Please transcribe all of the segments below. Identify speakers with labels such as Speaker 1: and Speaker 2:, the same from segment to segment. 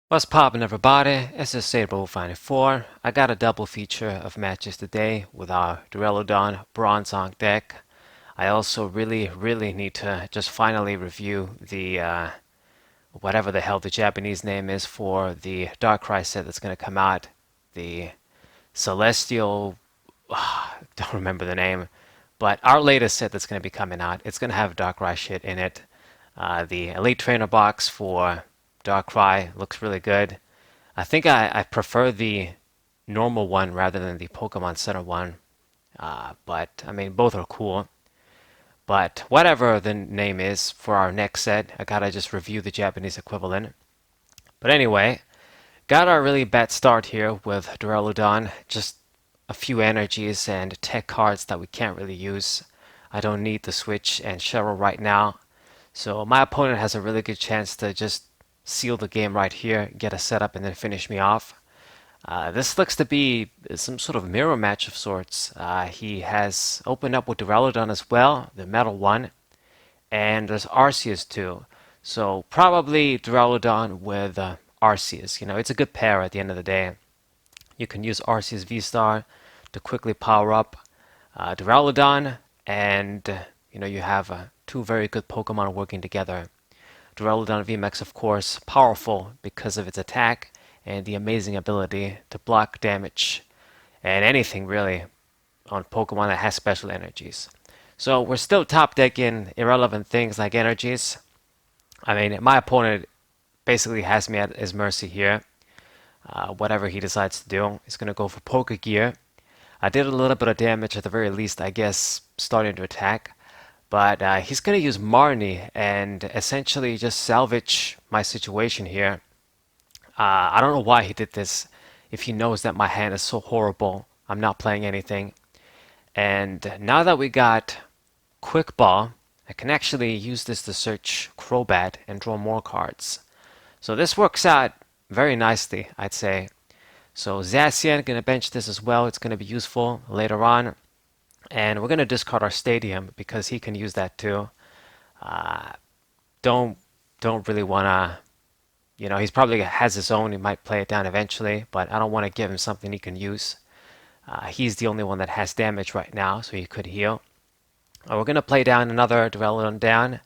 Speaker 1: What's poppin', everybody? It's just Saber54. I got a double feature of matches today with our Duraludon Bronzong deck. I also really need to just finally review the whatever the hell the Japanese name is for the Darkrai set that's going to come out. The Celestial, don't remember the name, but our latest set that's going to be coming out. It's going to have Darkrai shit in it. The Elite Trainer box for Darkrai looks really good. I think I prefer the normal one rather than the Pokemon Center one. But I mean, both are cool. But whatever the name is for our next set, I gotta just review the Japanese equivalent. But anyway, got our really bad start here with Duraludon. Just a few energies and tech cards that we can't really use. I don't need the Switch and Cheryl right now. So my opponent has a really good chance to just seal the game right here, get a setup, and then finish me off. This looks to be some sort of mirror match of sorts. He has opened up with Duraludon as well, the metal one, and there's Arceus too. So probably Duraludon with Arceus. You know, it's a good pair at the end of the day. You can use Arceus V-Star to quickly power up Duraludon, and you have two very good Pokemon working together. Duraludon VMAX, of course, powerful because of its attack and the amazing ability to block damage and anything really on Pokemon that has special energies. So we're still top decking irrelevant things like energies. I mean, my opponent basically has me at his mercy here. Whatever he decides to do, he's going to go for Poke Gear. I did a little bit of damage at the very least, I guess, starting to attack. But he's going to use Marnie and essentially just salvage my situation here. I don't know why he did this. If he knows that my hand is so horrible, I'm not playing anything. And now that we got Quick Ball, I can actually use this to search Crobat and draw more cards. So this works out very nicely, I'd say. So Zacian, gonna bench this as well. It's gonna be useful later on. And we're gonna discard our Stadium because he can use that too. Uh, don't don't really wanna, he's probably has his own. He might play it down eventually, but I don't want to give him something he can use. He's the only one that has damage right now, so he could heal. We're gonna play down another Duraludon down,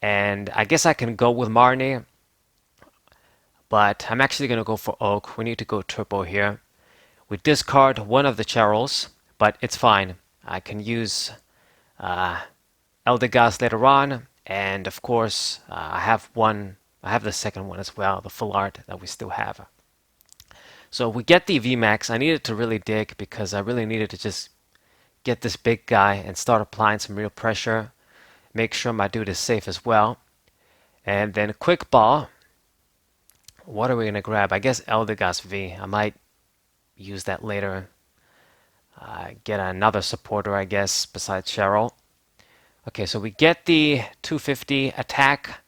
Speaker 1: and I guess I can go with Marnie, but I'm actually gonna go for Oak. We need to go Turbo here. We discard one of the Cheryls, but it's fine. I can use uh, Eldegoss later on, and of course I have one. I have the second one as well, the full art that we still have. So we get the VMAX. I needed to really dig because I really needed to just get this big guy and start applying some real pressure. Make sure my dude is safe as well. And then Quick Ball. What are we going to grab? I guess Eldegoss V. I might use that later. Get another supporter, I guess, besides Cheryl. Okay, so we get the 250 attack,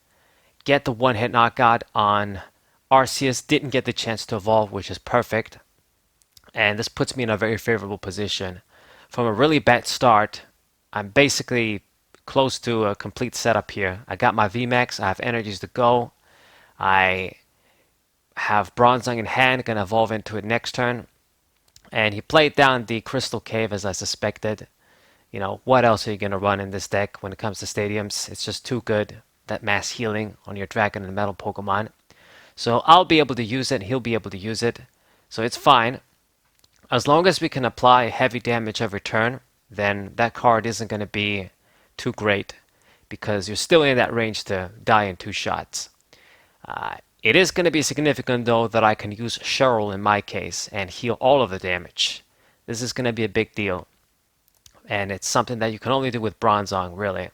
Speaker 1: get the one-hit knockout on Arceus, didn't get the chance to evolve, which is perfect. And this puts me in a very favorable position. From a really bad start, I'm basically close to a complete setup here. I got my VMAX, I have energies to go. I have Bronzong in hand, gonna evolve into it next turn. And he played down the Crystal Cave as I suspected. What else are you going to run in this deck when it comes to stadiums? It's just too good, that mass healing on your Dragon and Metal Pokemon. So I'll be able to use it, he'll be able to use it. So it's fine. As long as we can apply heavy damage every turn, then that card isn't going to be too great because you're still in that range to die in two shots. It is going to be significant though that I can use Cheryl in my case and heal all of the damage. This is going to be a big deal. And it's something that you can only do with Bronzong, really.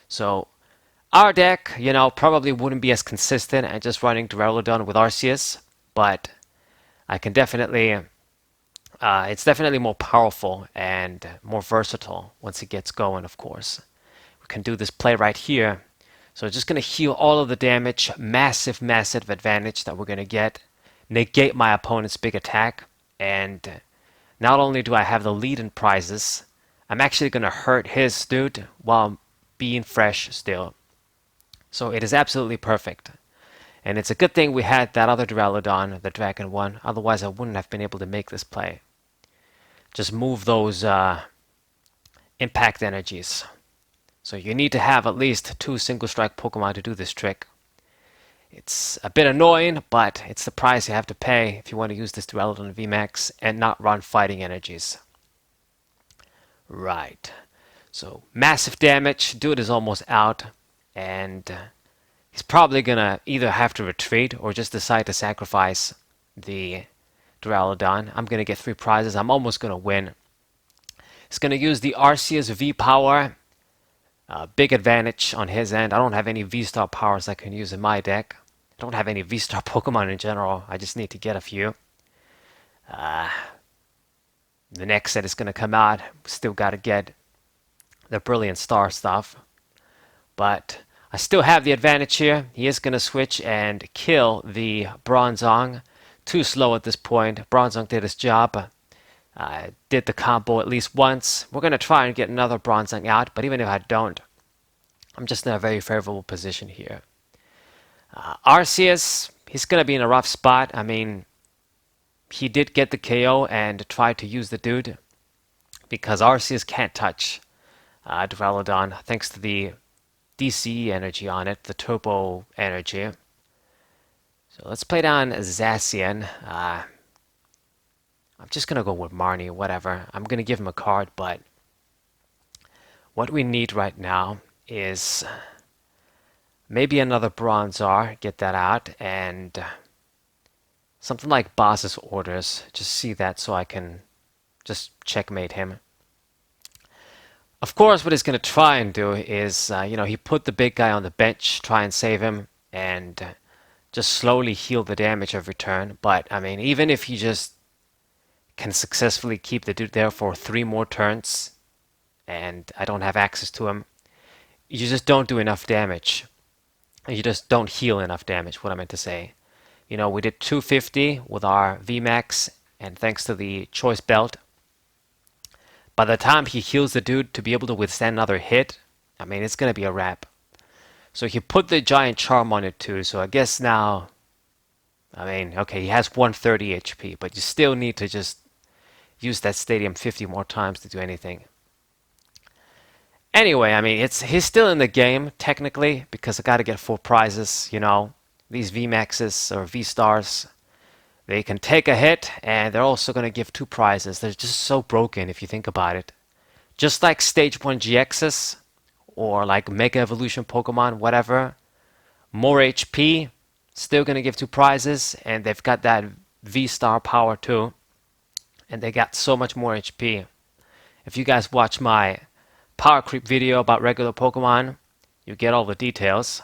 Speaker 1: So our deck, probably wouldn't be as consistent at just running Duraludon with Arceus, but I can definitely, it's definitely more powerful and more versatile once it gets going, of course. We can do this play right here. So just going to heal all of the damage, massive advantage that we're going to get, negate my opponent's big attack, and not only do I have the lead in prizes, I'm actually going to hurt his dude while being fresh still. So it is absolutely perfect. And it's a good thing we had that other Duraludon, the Dragon one, otherwise I wouldn't have been able to make this play. Just move those impact energies. So you need to have at least 2 single strike Pokemon to do this trick. It's a bit annoying, but it's the price you have to pay if you want to use this Duraludon VMAX and not run fighting energies. Right. So massive damage. Dude is almost out, and he's probably gonna either have to retreat or just decide to sacrifice the Duraludon. I'm gonna get 3 prizes. I'm almost gonna win. He's gonna use the Arceus V power. Big advantage on his end. I don't have any V-Star powers I can use in my deck. I don't have any V-Star Pokemon in general. I just need to get a few. The next set is going to come out. Still got to get the Brilliant Star stuff. But I still have the advantage here. He is going to switch and kill the Bronzong. Too slow at this point. Bronzong did his job. Did the combo at least once. We're going to try and get another Bronzong out, but even if I don't, I'm just in a very favorable position here. Arceus, he's going to be in a rough spot. I mean, he did get the KO and tried to use the dude because Arceus can't touch Duraludon thanks to the DCE energy on it, the turbo energy. So let's play down Zacian. I'm just going to go with Marnie, whatever. I'm going to give him a card, but what we need right now is maybe another Bronzor, get that out, and something like Boss's Orders. Just see that so I can just checkmate him. Of course, what he's going to try and do is, he put the big guy on the bench, try and save him, and just slowly heal the damage every turn. But, I mean, even if he just can successfully keep the dude there for 3 more turns, and I don't have access to him, you just don't do enough damage. You just don't heal enough damage, what I meant to say. We did 250 with our VMAX, and thanks to the choice belt, by the time he heals the dude to be able to withstand another hit, I mean, it's going to be a wrap. So he put the giant charm on it too, so I guess now, I mean, okay, he has 130 HP, but you still need to just use that stadium 50 more times to do anything. Anyway, I mean, he's still in the game, technically, because I got to get 4 prizes, These VMAXs or V-Stars, they can take a hit, and they're also going to give 2 prizes. They're just so broken if you think about it. Just like Stage 1 GXs, or like Mega Evolution Pokemon, whatever. More HP, still going to give 2 prizes, and they've got that V-Star power too. And they got so much more HP. If you guys watch my power creep video about regular Pokemon, you get all the details.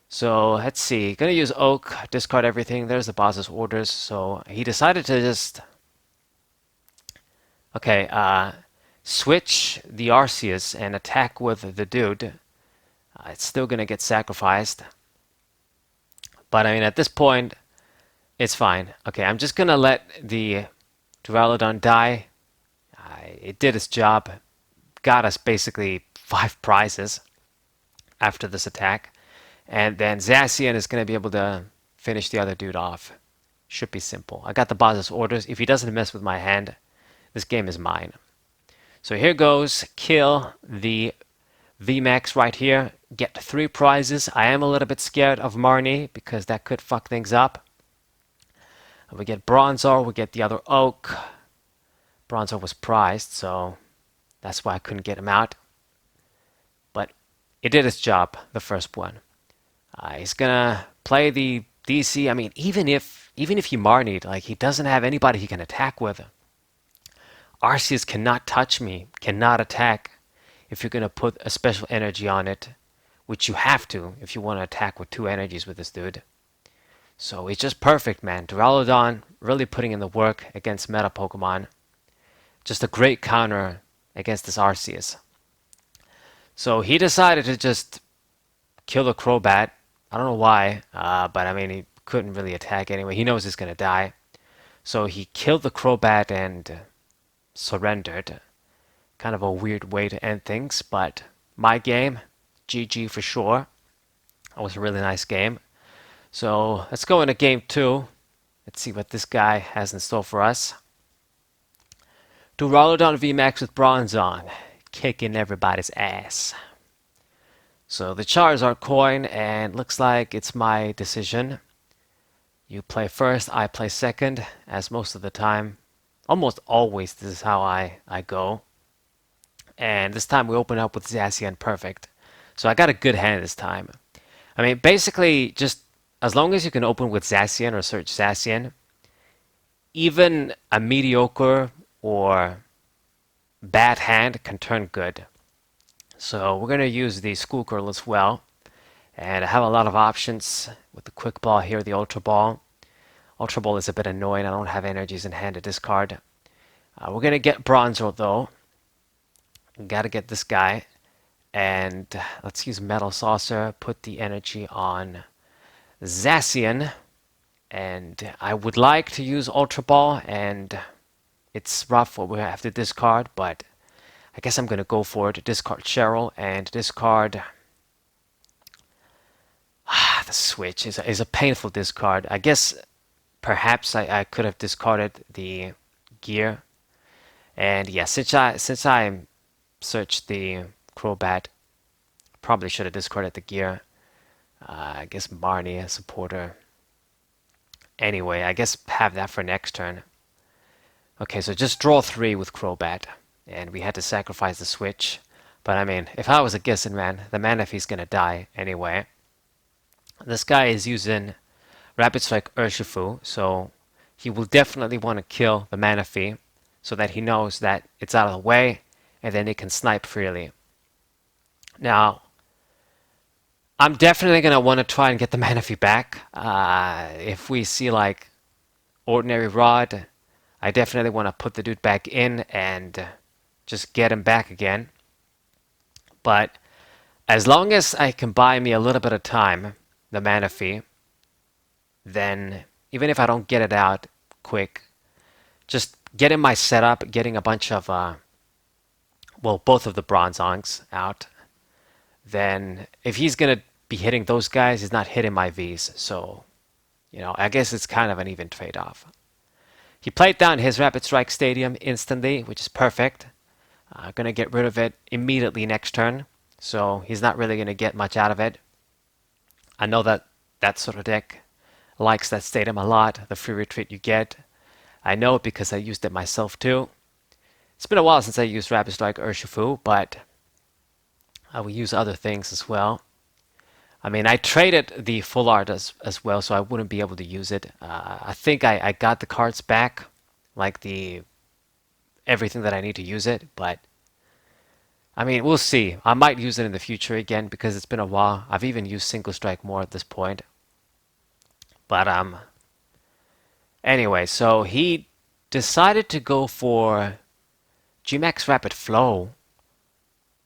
Speaker 1: So let's see, gonna use Oak, discard everything. There's the boss's orders. So he decided to just switch the Arceus and attack with the dude. It's still gonna get sacrificed, but I mean at this point it's fine. Okay, I'm just gonna let the Duraludon die. It did its job, got us basically 5 prizes after this attack. And then Zacian is going to be able to finish the other dude off. Should be simple. I got the boss's orders. If he doesn't mess with my hand, this game is mine. So here goes. Kill the VMAX right here. Get 3 prizes. I am a little bit scared of Marnie because that could fuck things up. We get Bronzor. We get the other Oak. Bronzor was prized, so that's why I couldn't get him out. But it did its job, the first one. He's gonna play the DC. I mean, even if he Marnied, like he doesn't have anybody he can attack with. Arceus cannot touch me, cannot attack if you're gonna put a special energy on it, which you have to if you want to attack with 2 energies with this dude. So it's just perfect, man. Duraludon really putting in the work against meta Pokemon. Just a great counter against this Arceus. So he decided to just kill the Crobat. I don't know why, but I mean, he couldn't really attack anyway. He knows he's going to die. So he killed the Crobat and surrendered. Kind of a weird way to end things, but my game, GG for sure. It was a really nice game. So let's go into game 2. Let's see what this guy has in store for us. Duraludon VMAX with Bronzong, kicking everybody's ass. So the Charizard coin, and looks like it's my decision. You play first, I play second, as most of the time. Almost always this is how I go. And this time we open up with Zacian Perfect. So I got a good hand this time. I mean, basically, just as long as you can open with Zacian or search Zacian, even a mediocre or bad hand can turn good. So we're going to use the School Girl as well. And I have a lot of options with the Quick Ball here, the Ultra Ball. Ultra Ball is a bit annoying. I don't have energies in hand to discard. We're going to get Bronzor though. Got to get this guy. And let's use Metal Saucer, put the energy on Zacian. And I would like to use Ultra Ball, and it's rough what we have to discard, but I guess I'm going to go for it. Discard Cheryl and discard... the switch is a painful discard. I guess perhaps I could have discarded the gear. And yeah, since I searched the Crobat, probably should have discarded the gear. I guess Barney, a supporter. Anyway, I guess have that for next turn. Okay, so just draw 3 with Crobat. And we had to sacrifice the switch. But I mean, if I was a guessing man, the Manaphy's gonna die anyway. This guy is using Rapid Strike Urshifu, so he will definitely want to kill the Manaphy so that he knows that it's out of the way and then he can snipe freely. Now, I'm definitely going to want to try and get the Manaphy back. If we see like Ordinary Rod, I definitely want to put the dude back in and just get him back again. But as long as I can buy me a little bit of time, the Manaphy, then even if I don't get it out quick, just getting my setup, getting a bunch of, well, both of the Bronzongs out, then if he's going to be hitting those guys, he's not hitting my Vs. So, you know, I guess it's kind of an even trade-off. He played down his Rapid Strike Stadium instantly, which is perfect. Going to get rid of it immediately next turn. So he's not really going to get much out of it. I know that that sort of deck likes that stadium a lot, the free retreat you get. I know it because I used it myself too. It's been a while since I used Rapid Strike Urshifu, but I will use other things as well. I mean, I traded the full art as well, so I wouldn't be able to use it. I think I got the cards back, like the everything that I need to use it, but I mean, we'll see. I might use it in the future again because it's been a while. I've even used Single Strike more at this point. But anyway, so he decided to go for GMAX Rapid Flow.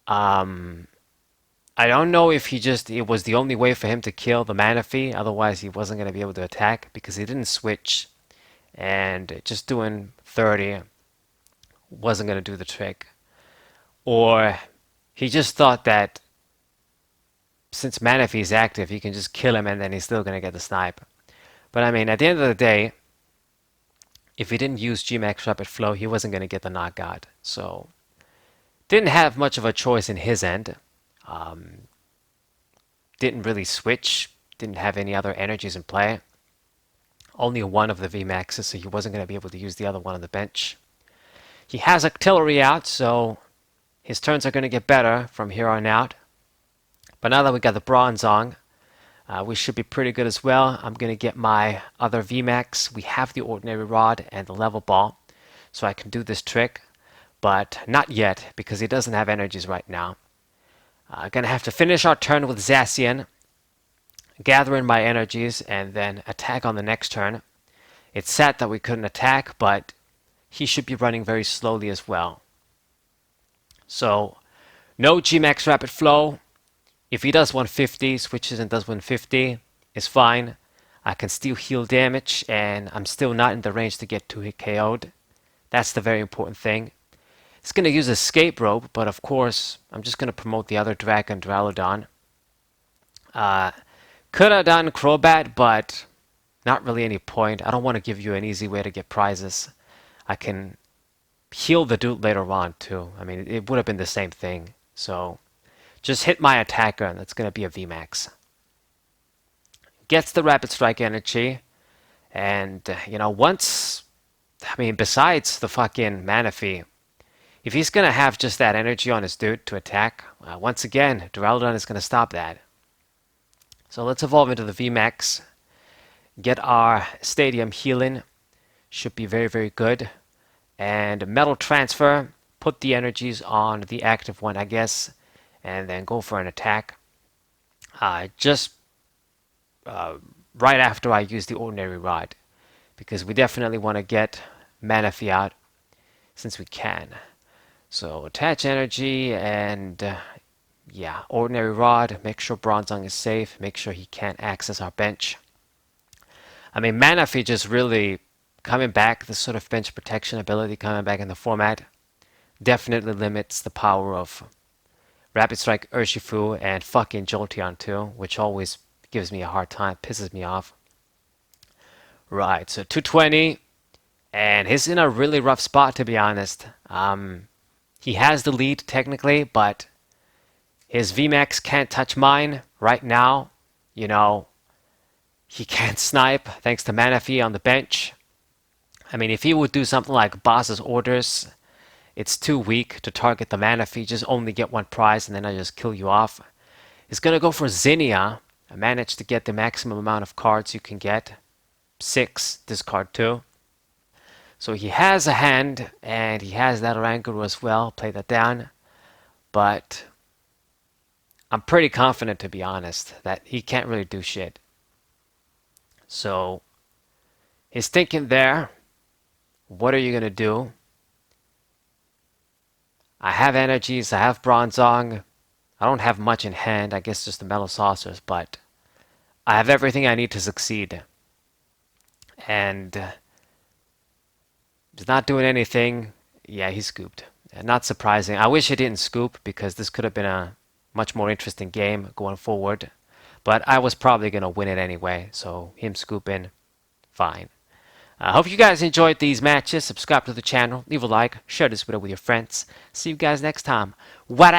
Speaker 1: I don't know if it was the only way for him to kill the Manaphy, otherwise he wasn't going to be able to attack because he didn't switch, and just doing 30 wasn't going to do the trick. Or he just thought that since Manaphy is active, he can just kill him and then he's still going to get the snipe. But I mean, at the end of the day, if he didn't use GMAX Rapid Flow, he wasn't going to get the knockout. So, didn't have much of a choice in his end. Didn't really switch. Didn't have any other energies in play. Only one of the VMAXs, so he wasn't going to be able to use the other one on the bench. He has artillery out, so his turns are going to get better from here on out. But now that we got the Bronzong, we should be pretty good as well. I'm going to get my other VMAX. We have the Ordinary Rod and the Level Ball, so I can do this trick. But not yet, because he doesn't have energies right now. Going to have to finish our turn with Zacian, gather in my energies, and then attack on the next turn. It's sad that we couldn't attack, but he should be running very slowly as well. So, no GMAX Rapid Flow. If he does 150, switches and does 150, it's fine. I can still heal damage, and I'm still not in the range to get 2-hit KO'd. That's the very important thing. It's going to use Escape Rope, but of course, I'm just going to promote the other Dragon, Duraludon. Could have done Crobat, but not really any point. I don't want to give you an easy way to get prizes. I can heal the dude later on too. I mean, it would have been the same thing. So just hit my attacker, and that's going to be a VMAX. Gets the Rapid Strike energy, and once, I mean, besides the fucking Manaphy, if he's going to have just that energy on his dude to attack, once again, Duraludon is going to stop that. So let's evolve into the VMAX. Get our Stadium healing. Should be very, very good. And Metal Transfer. Put the energies on the active one, I guess. And then go for an attack. Just right after I use the Ordinary Rod. Because we definitely want to get Manaphy out since we can. So attach energy and yeah, Ordinary Rod. Make sure Bronzong is safe. Make sure he can't access our bench. I mean, Manaphy just really coming back, this sort of bench protection ability coming back in the format definitely limits the power of Rapid Strike Urshifu and fucking Jolteon too, which always gives me a hard time, pisses me off. Right, so 220, and he's in a really rough spot to be honest. He has the lead technically, but his VMAX can't touch mine right now. He can't snipe thanks to Manaphy on the bench. I mean, if he would do something like Boss's Orders, it's too weak to target the Manaphy. Just only get one prize and then I just kill you off. He's going to go for Zinnia. I managed to get the maximum amount of cards you can get. 6, discard 2. So he has a hand, and he has that Oranguru as well. Play that down. But I'm pretty confident, to be honest, that he can't really do shit. So he's thinking there, what are you going to do? I have energies, I have Bronzong. I don't have much in hand, I guess just the Metal Saucers, but I have everything I need to succeed. And he's not doing anything. Yeah, he scooped. Not surprising. I wish he didn't scoop because this could have been a much more interesting game going forward. But I was probably going to win it anyway, so him scooping, fine. I hope you guys enjoyed these matches. Subscribe to the channel, leave a like, share this video with your friends. See you guys next time. What